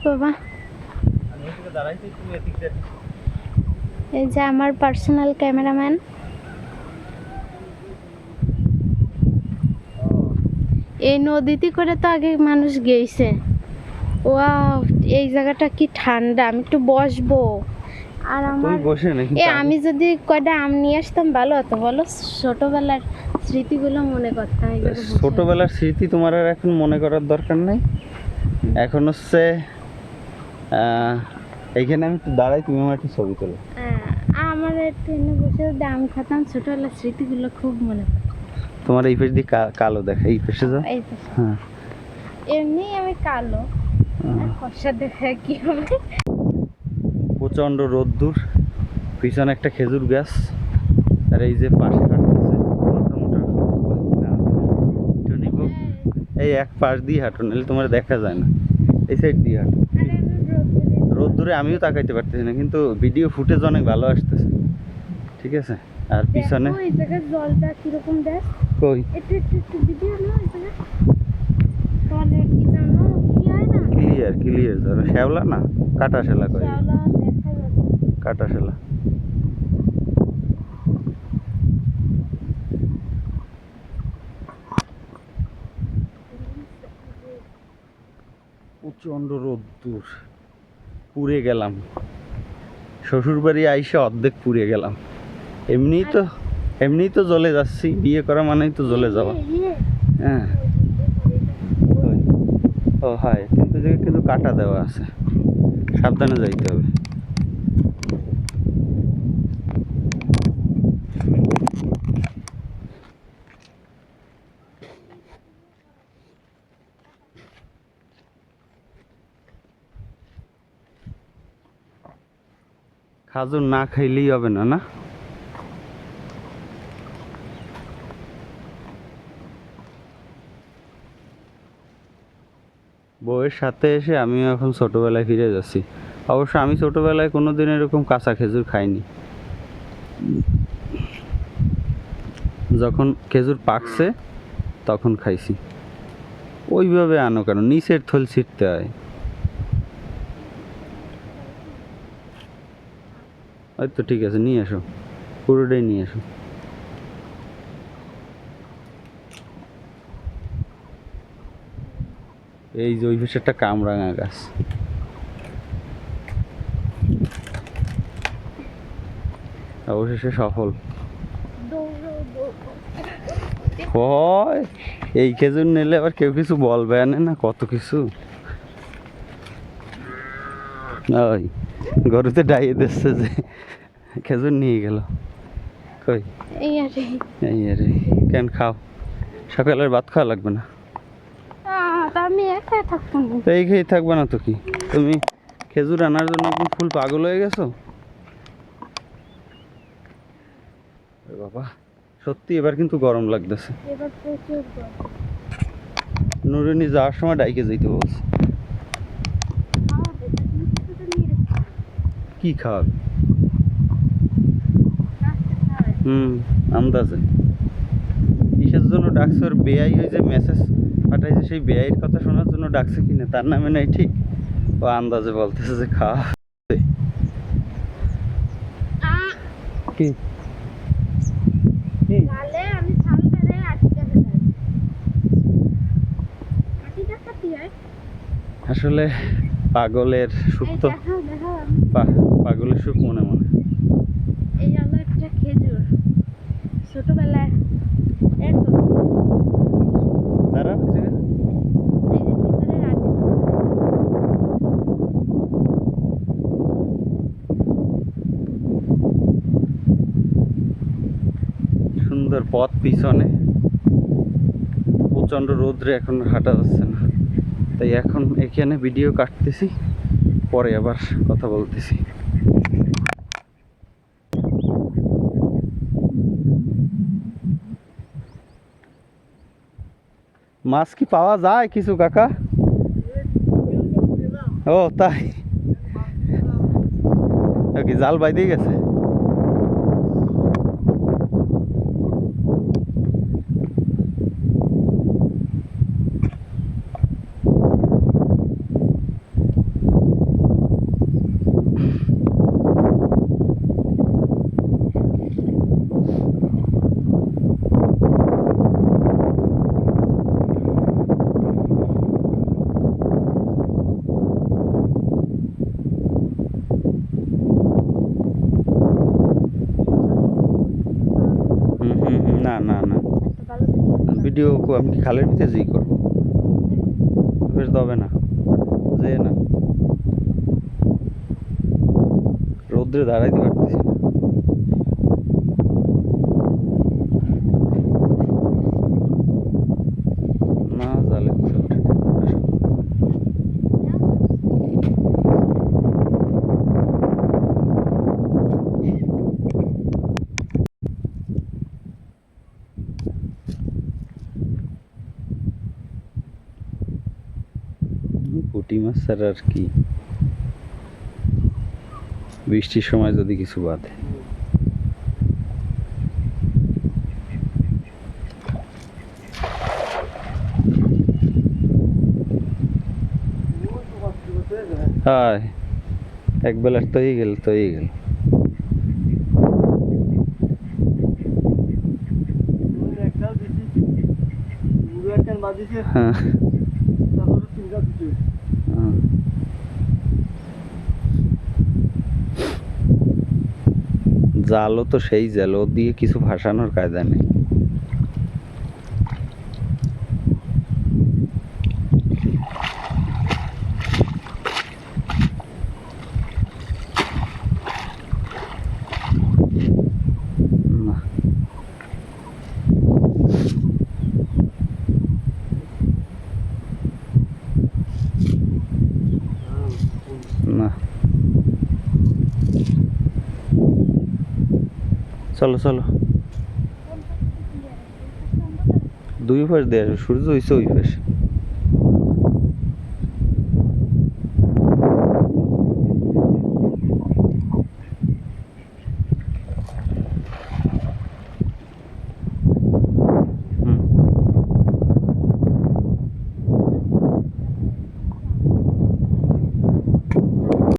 বাবা এই যে আমার পার্সোনাল ক্যামেরাম্যান। এই নদীতে করে তো আগে মানুষ গেছে। ওয়াও, এই জায়গাটা কি ঠান্ডা, আমি একটু বসবো। আর আমার আমি যদি কয়টা আম নিয়ে আসতাম ভালো হতো বলো, ছোটবেলার স্মৃতিগুলো মনে করতাম। ছোটবেলার স্মৃতি তোমার আর এখন মনে করার দরকার নাই। এখন হচ্ছে এইখানে আমি একটু দাঁড়াই, তুমি আমার একটু ছবি তোলো। আমার ট্রেনে বসে আম খেতাম, ছোটবেলার স্মৃতিগুলো খুব মনে পড়ে। তোমার এই পাশ দিয়ে কালো দেখা, এই পাশে যাও। হ্যাঁ, এমনি আমি কালো আর ফর্সা দেখা কি হবে। প্রচণ্ড রোদ্দুর, পিছনে একটা খেজুর গাছ, আর এই যে পাশে হাঁটতেছে এই এক পাশ দিয়ে হাঁটো, নাহলে তোমার দেখা যায় না। এই সাইড দিয়ে হাঁটো। রোদ্দুরে আমিও তাকাইতে পারতেছি না, কিন্তু ভিডিও ফুটেজ অনেক ভালো আসতেছে। ঠিক আছে। আর পিছনে এই জায়গার জলটা কিরকম দেখ, কই একটু ভিডিও না, এই জায়গা জলের কি জানো কি হয় না, ক্লিয়ার ধরো, শ্যাওলা না কাটা শেলা কই, শ্যাওলা দেখা যাচ্ছে। কাটা শেলা। প্রচণ্ড রোদ্দুর, পুড়ে গেলাম। শ্বশুর বাড়ি আইসা অর্ধেক পুড়ে গেলাম। এমনিই তো জ্বলে যাচ্ছি, বিয়ে করা মানেই তো জ্বলে যাওয়া। হ্যাঁ, ও হয়, কিন্তু কাটা দেওয়া আছে, সাবধানে যাইতে হবে। খাজুর না খাইলেই হবে না, না? বউয়ের সাথে এসে আমিও এখন ছোটবেলায় ফিরে যাচ্ছি। অবশ্য আমি ছোটবেলায় কোনোদিন এরকম কাঁচা খেজুর খাইনি। যখন খেজুর পাকছে তখন খাইছি। ওইভাবে আনো কেন, নিচের থল ছিটতে হয়। হয়তো ঠিক আছে, নিয়ে এসো, পুরোটাই নিয়ে এসো। এই যে ওই পাশে একটা কামরাঙা গাছ, অবশেষে সফল হয়। এই খেজুর নিলে আবার কেউ কিছু বলবে না, কত কিছু। ওই গরুতে ডাইয়ে দিচ্ছে যে খেজুর নিয়ে গেল। কই এই আরে কেন খাও, সকালের ভাত খাওয়া লাগবে না? আমি একাই থাকবো না। তো এই খেয়ে থাকবে না তো কি, তুমি খেজুর আনার জন্য একদম ফুল পাগল হয়ে গেছো। বাবা সত্যি এবার কিন্তু গরম লাগতেছে। এবার প্রচুর গরম। নুরিনি যাওয়ার সময় ডাইকে যেতে বলছে। কি খাওয়াবে? আন্দাজে কিসের জন্য ডাকছে? ওর বেআই ওই যে মেসেজ পাঠাইছে, সেই বেআইয়ের কথা শোনার জন্য ডাকছে কিনা তার নামে নাই ঠিক, ও আন্দাজে বলতেছে যে খাওয়া। কি আসলে পাগলের সুখ তো, পাগলের সুখ মনে মনে। এই হলো একটা খেজুর, ছোটবেলায় তারা সুন্দর পথ পিছনে, প্রচণ্ড রোদ্রে এখন হাঁটা যাচ্ছে না, তাই এখন এখানে ভিডিও কাটতেছি, পরে আবার কথা বলতেছি। মাছ কি পাওয়া যায় কিছু কাকা? ও তাই, কি জাল বাইতে গেছে? আমি কি খালের ভিতরে যেই করবো? বেশ দবে না, যে না রৌদ্রে দাঁড়াইতে পারতেছি না। না জালে করে ওঠে না। আসো। পুঁটি মাছ ছাড়া আর কি, বৃষ্টির সময় যদি কিছু বাঁধে। হায় এক বেলার তৈরি গেল তৈরি গেল। হ্যাঁ হ্যাঁ। জালও তো সেই জাল, ও দিয়ে কিছু ভাসানোর কায়দা নেই। না না, চলো চলো, দুই পাশ দিয়ে আসো, সূর্য হইছে ওই পাশে।